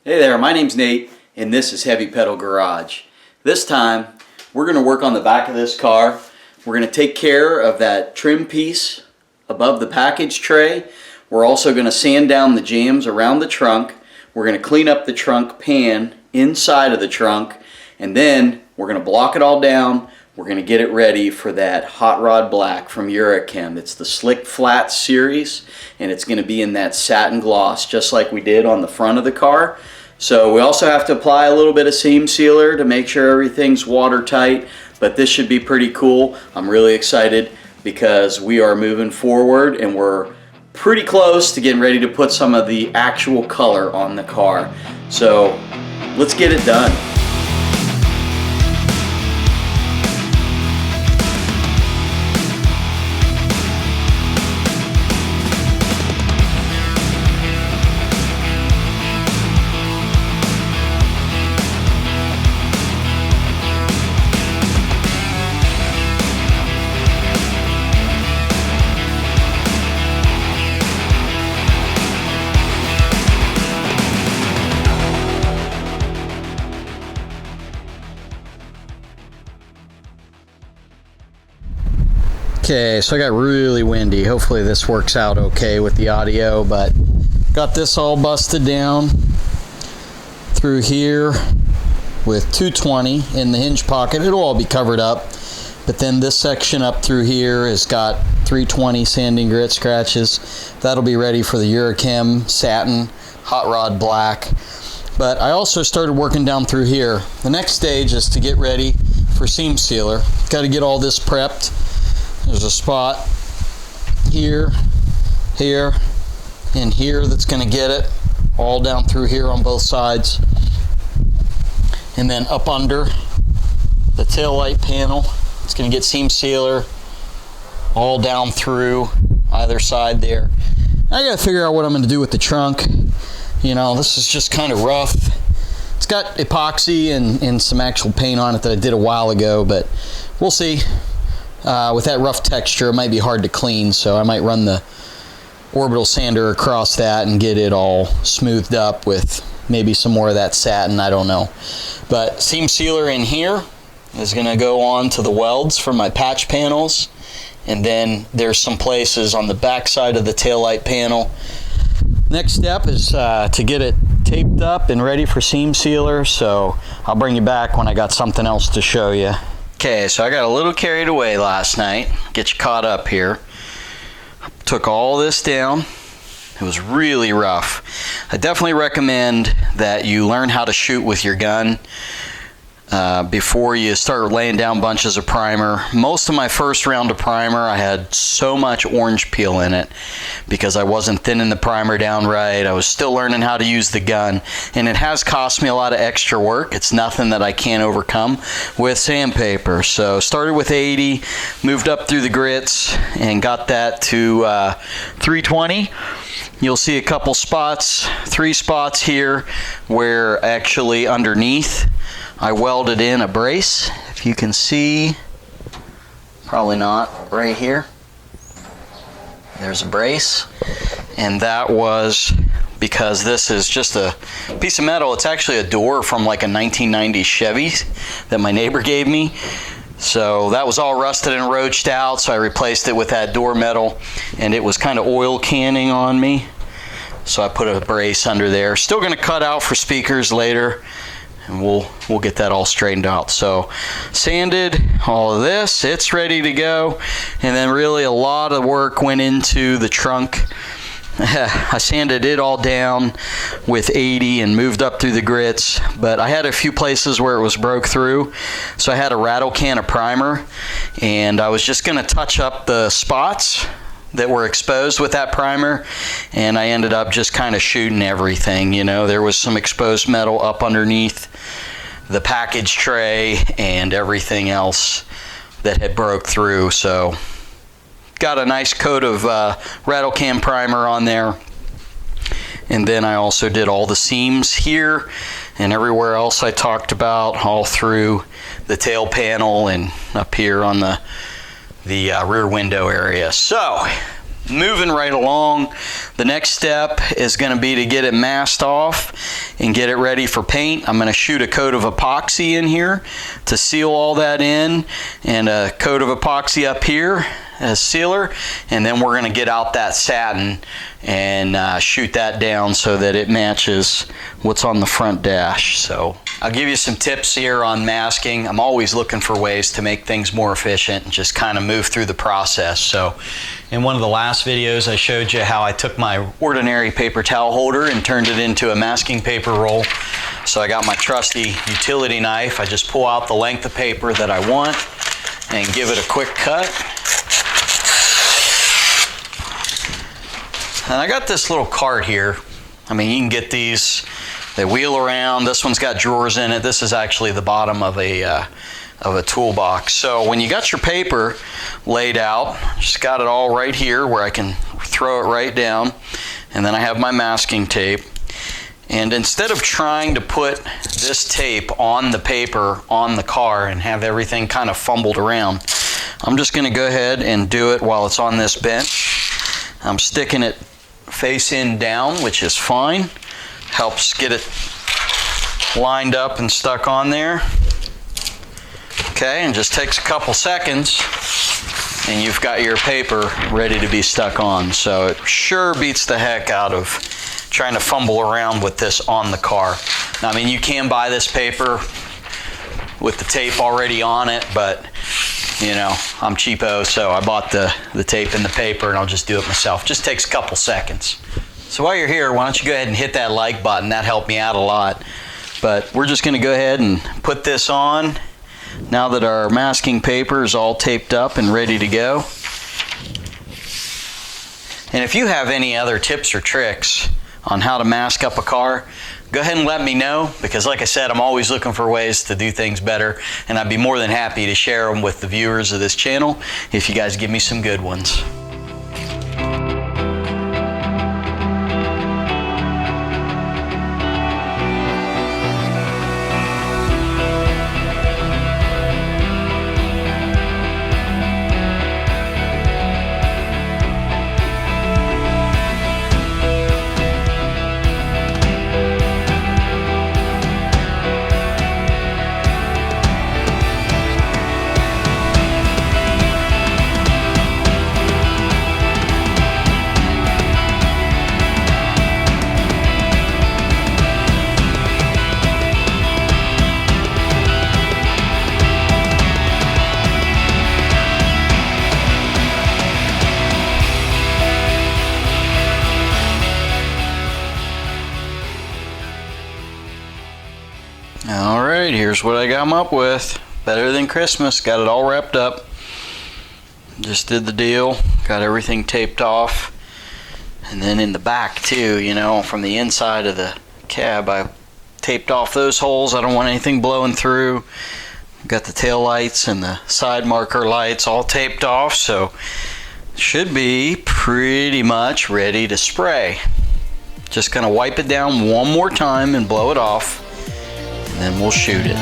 Hey there, my name's Nate and this is Heavy Pedal Garage. This time we're going to work on the back of this car. We're going to take care of that trim piece above the package tray. We're also going to sand down the jambs around the trunk. We're going to clean up the trunk pan inside of the trunk, and then we're going to block it all down. We're going to get it ready for that hot rod black from Urechem. It's the SlikPhlats series, and it's going to be in that satin gloss just like we did on the front of the car. So we also have to apply a little bit of seam sealer to make sure everything's watertight, but this should be pretty cool. I'm really excited because we are moving forward and we're pretty close to getting ready to put some of the actual color on the car. So let's get it done. Okay, so I got really windy. Hopefully this works out okay with the audio, but got this all busted down through here with 220 in the hinge pocket. It'll all be covered up, but then this section up through here has got 320 sanding grit scratches. That'll be ready for the Urechem Satin Hot Rod Black. But I also started working down through here. The next stage is to get ready for seam sealer. Got to get all this prepped. There's a spot here, here, and here that's going to get it all down through here on both sides. And then up under the tail light panel, it's going to get seam sealer all down through either side there. I got to figure out what I'm going to do with the trunk. You know, this is just kind of rough. It's got epoxy and some actual paint on it that I did a while ago, but we'll see. With that rough texture, it might be hard to clean, so I might run the orbital sander across that and get it all smoothed up with maybe some more of that satin, I don't know. But seam sealer in here is going to go on to the welds for my patch panels, and then there's some places on the back side of the taillight panel. Next step is to get it taped up and ready for seam sealer, so I'll bring you back when I got something else to show you. Okay, so I got a little carried away last night. Get you caught up here. Took all this down. It was really rough. I definitely recommend that you learn how to shoot with your gun before you start laying down bunches of primer. Most of my first round of primer, I had so much orange peel in it because I wasn't thinning the primer down right. I was still learning how to use the gun, and it has cost me a lot of extra work. It's nothing that I can't overcome with sandpaper. So started with 80, moved up through the grits and got that to 320. You'll see a couple spots, 3 spots here where actually underneath I welded in a brace. If you can see, probably not, right here. There's a brace, and that was because this is just a piece of metal. It's actually a door from like a 1990 Chevy that my neighbor gave me. So that was all rusted and roached out, so I replaced it with that door metal, and it was kind of oil canning on me. So I put a brace under there. Still gonna cut out for speakers later, and we'll get that all straightened out. So sanded all of this, it's ready to go. And then really a lot of work went into the trunk. I sanded it all down with 80 and moved up through the grits, but I had a few places where it was broke through, so I had a rattle can of primer, and I was just going to touch up the spots that were exposed with that primer, and I ended up just kind of shooting everything. You know, there was some exposed metal up underneath the package tray and everything else that had broke through, so got a nice coat of rattle can primer on there. And then I also did all the seams here and everywhere else I talked about, all through the tail panel and up here on the rear window area. So moving right along. The next step is going to be to get it masked off and get it ready for paint. I'm going to shoot a coat of epoxy in here to seal all that in, and a coat of epoxy up here as sealer, and then we're going to get out that satin and shoot that down so that it matches what's on the front dash. So I'll give you some tips here on masking. I'm always looking for ways to make things more efficient and just kind of move through the process. So in one of the last videos I showed you how I took my ordinary paper towel holder and turned it into a masking paper roll. So I got my trusty utility knife. I just pull out the length of paper that I want and give it a quick cut. And I got this little cart here. I mean, you can get these, they wheel around. This one's got drawers in it. This is actually the bottom of a toolbox. So when you got your paper laid out, just got it all right here where I can throw it right down. And then I have my masking tape. And instead of trying to put this tape on the paper on the car and have everything kind of fumbled around, I'm just going to go ahead and do it while it's on this bench. I'm sticking it face in down, which is fine. Helps get it lined up and stuck on there. Okay, and just takes a couple seconds and you've got your paper ready to be stuck on. So it sure beats the heck out of trying to fumble around with this on the car. Now, I mean, you can buy this paper with the tape already on it, but you know, I'm cheapo, so I bought the tape and the paper, and I'll just do it myself. Just takes a couple seconds. So while you're here, why don't you go ahead and hit that like button? That helped me out a lot. But we're just going to go ahead and put this on now that our masking paper is all taped up and ready to go. And if you have any other tips or tricks on how to mask up a car, go ahead and let me know, because like I said, I'm always looking for ways to do things better, and I'd be more than happy to share them with the viewers of this channel if you guys give me some good ones. Alright, here's what I got up with. Better than Christmas. Got it all wrapped up. Just did the deal. Got everything taped off. And then in the back too, you know, from the inside of the cab, I taped off those holes. I don't want anything blowing through. Got the tail lights and the side marker lights all taped off, so should be pretty much ready to spray. Just gonna wipe it down one more time and blow it off, and then we'll shoot it.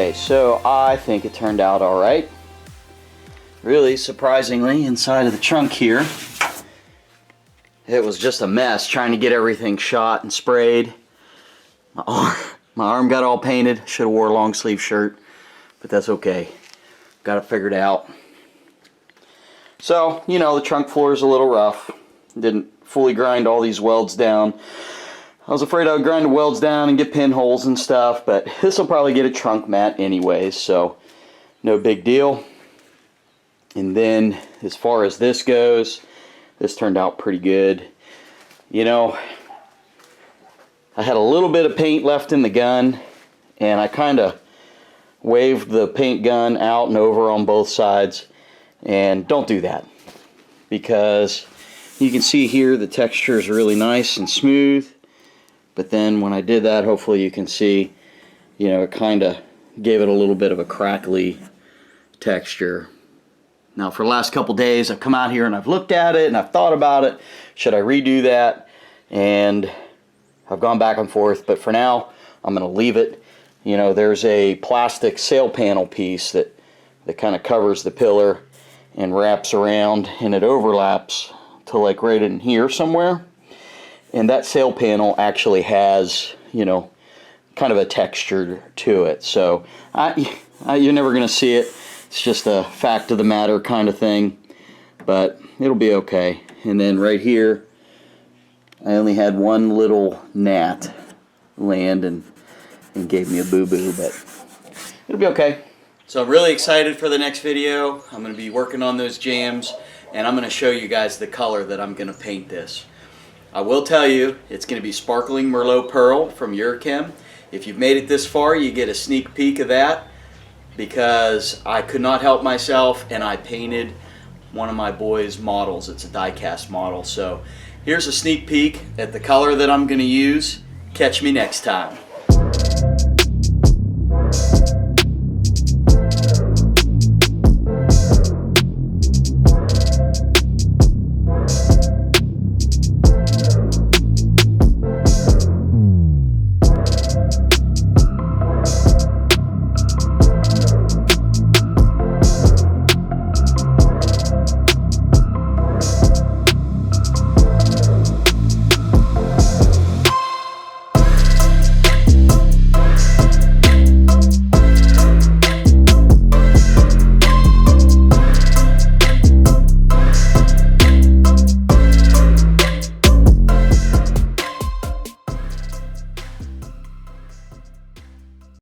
Okay, so I think it turned out all right. Really, surprisingly, inside of the trunk here, it was just a mess trying to get everything shot and sprayed. My arm got all painted. Should have wore a long sleeve shirt, but that's okay. Got it figured out. So, you know, the trunk floor is a little rough. Didn't fully grind all these welds down. I was afraid I would grind the welds down and get pinholes and stuff, but this will probably get a trunk mat anyways, so no big deal. And then as far as this goes, this turned out pretty good. You know, I had a little bit of paint left in the gun, and I kind of waved the paint gun out and over on both sides. And don't do that, because you can see here the texture is really nice and smooth. But then when I did that, hopefully you can see, you know, it kind of gave it a little bit of a crackly texture. Now for the last couple days I've come out here and I've looked at it and I've thought about it. Should I redo that? And I've gone back and forth, but for now I'm going to leave it. You know, there's a plastic sail panel piece that kind of covers the pillar and wraps around, and it overlaps to like right in here somewhere. And that sail panel actually has, you know, kind of a texture to it. So you're never going to see it. It's just a fact of the matter kind of thing. But it'll be okay. And then right here, I only had one little gnat land and gave me a boo-boo, but it'll be okay. So I'm really excited for the next video. I'm going to be working on those jams, and I'm going to show you guys the color that I'm going to paint this. I will tell you, it's going to be Sparkling Merlot Pearl from Urechem. If you've made it this far, you get a sneak peek of that, because I could not help myself and I painted one of my boys' models. It's a die-cast model. So here's a sneak peek at the color that I'm going to use. Catch me next time.